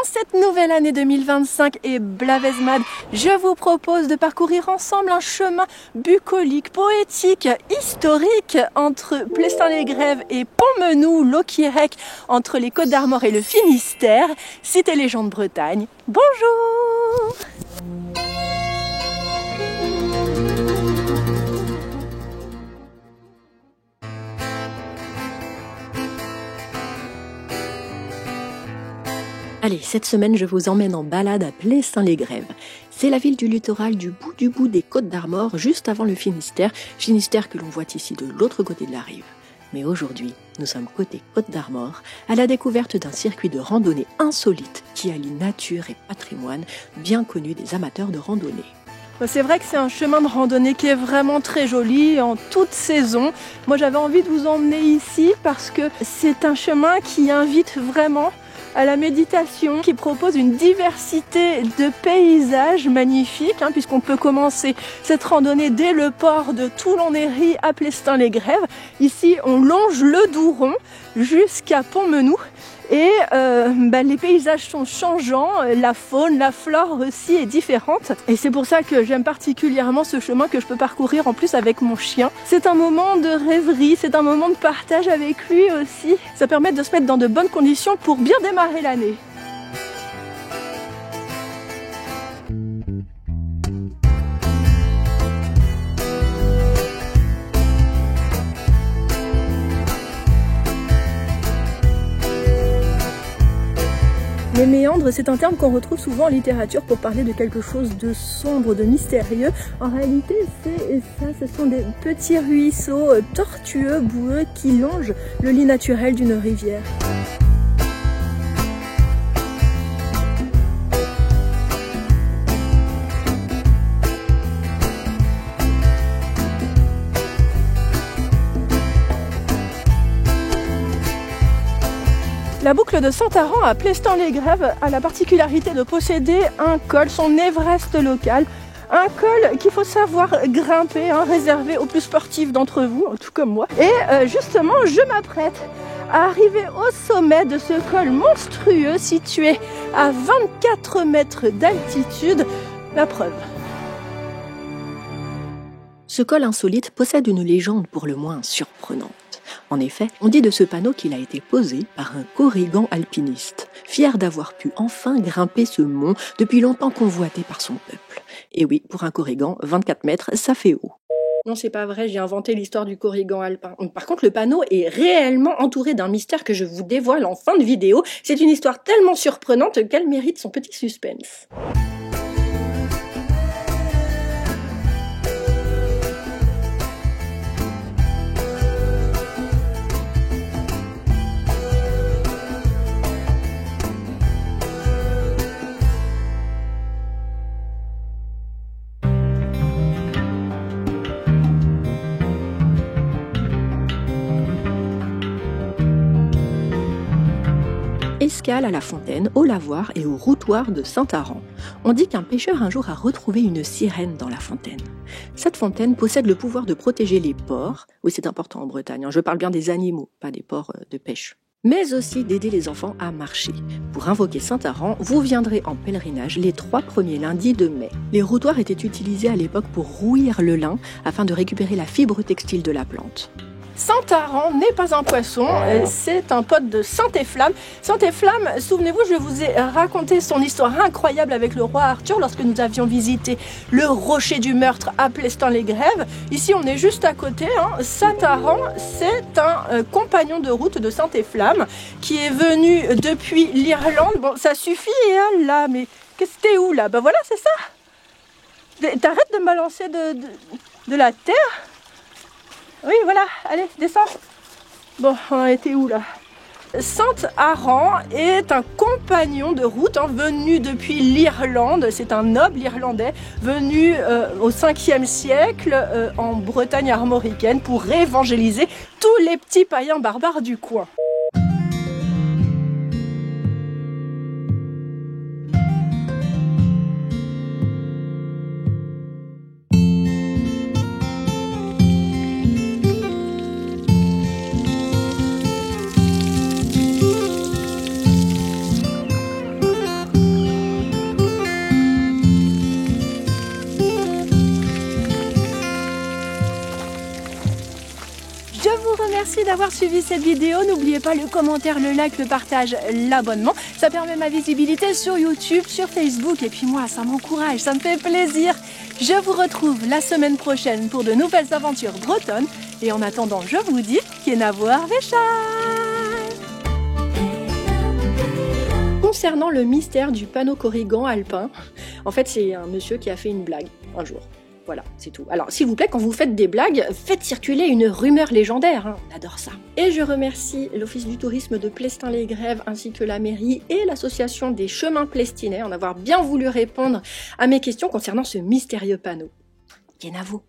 cette nouvelle année 2025 et Blavezmad, je vous propose de parcourir ensemble un chemin bucolique, poétique, historique entre Plestin-les-Grèves et Pontmenou, Locquirec, entre les Côtes-d'Armor et le Finistère, cité légende Bretagne. Bonjour! Allez, cette semaine, je vous emmène en balade à Plestin-les-Grèves. C'est la ville du littoral du bout des Côtes-d'Armor, juste avant le Finistère que l'on voit ici de l'autre côté de la rive. Mais aujourd'hui, nous sommes côté Côtes-d'Armor, à la découverte d'un circuit de randonnée insolite qui allie nature et patrimoine, bien connu des amateurs de randonnée. C'est vrai que c'est un chemin de randonnée qui est vraiment très joli en toute saison. Moi, j'avais envie de vous emmener ici parce que c'est un chemin qui invite vraiment à la méditation, qui propose une diversité de paysages magnifiques, puisqu'on peut commencer cette randonnée dès le port de Toulon-Néry à Plestin-les-Grèves. Ici, on longe le Douron jusqu'à Pontmenou. Et les paysages sont changeants, la faune, la flore aussi est différente. Et c'est pour ça que j'aime particulièrement ce chemin que je peux parcourir en plus avec mon chien. C'est un moment de rêverie, c'est un moment de partage avec lui aussi. Ça permet de se mettre dans de bonnes conditions pour bien démarrer l'année. Les méandres, c'est un terme qu'on retrouve souvent en littérature pour parler de quelque chose de sombre, de mystérieux. En réalité, ce sont des petits ruisseaux tortueux, boueux, qui longent le lit naturel d'une rivière. La boucle de Santaran à Plestin-les-Grèves a la particularité de posséder un col, son Everest local. Un col qu'il faut savoir grimper, réservé aux plus sportifs d'entre vous, tout comme moi. Et justement, je m'apprête à arriver au sommet de ce col monstrueux situé à 24 mètres d'altitude. La preuve. Ce col insolite possède une légende pour le moins surprenante. En effet, on dit de ce panneau qu'il a été posé par un Corrigan alpiniste, fier d'avoir pu enfin grimper ce mont depuis longtemps convoité par son peuple. Et oui, pour un Corrigan, 24 mètres, ça fait haut. Non, c'est pas vrai, j'ai inventé l'histoire du Corrigan alpin. Par contre, le panneau est réellement entouré d'un mystère que je vous dévoile en fin de vidéo. C'est une histoire tellement surprenante qu'elle mérite son petit suspense. Escale à la fontaine, au lavoir et au routoir de Santaran. On dit qu'un pêcheur un jour a retrouvé une sirène dans la fontaine. Cette fontaine possède le pouvoir de protéger les porcs, oui c'est important en Bretagne, je parle bien des animaux, pas des porcs de pêche, mais aussi d'aider les enfants à marcher. Pour invoquer Santaran, vous viendrez en pèlerinage les 3 premiers lundis de mai. Les routoirs étaient utilisés à l'époque pour rouir le lin afin de récupérer la fibre textile de la plante. Santaran n'est pas un poisson, c'est un pote de Saint-Efflamme. Saint-Efflamme, souvenez-vous, je vous ai raconté son histoire incroyable avec le roi Arthur lorsque nous avions visité le rocher du meurtre à Plestin-les-Grèves. Ici, on est juste à côté. Santaran, c'est un compagnon de route de Saint-Efflamme qui est venu depuis l'Irlande. Bon, ça suffit, là, mais qu'est-ce que t'es où, là? Ben voilà, c'est ça. T'arrêtes de me balancer de la terre. Oui, voilà, allez, descends. Bon, on a été où là? Santaran est un compagnon de route venu depuis l'Irlande. C'est un noble irlandais venu au 5e siècle en Bretagne armoricaine pour évangéliser tous les petits païens barbares du coin. Merci d'avoir suivi cette vidéo. N'oubliez pas le commentaire, le like, le partage, l'abonnement. Ça permet ma visibilité sur YouTube, sur Facebook. Et puis moi, ça m'encourage, ça me fait plaisir. Je vous retrouve la semaine prochaine pour de nouvelles aventures bretonnes. Et en attendant, je vous dis Kenavoar Véchal. Concernant le mystère du panneau corrigan alpin, en fait c'est un monsieur qui a fait une blague un jour. Voilà, c'est tout. Alors s'il vous plaît, quand vous faites des blagues, faites circuler une rumeur légendaire, hein, on adore ça. Et je remercie l'Office du tourisme de Plestin-les-Grèves ainsi que la mairie et l'association des chemins plestinais en avoir bien voulu répondre à mes questions concernant ce mystérieux panneau. Kenavo.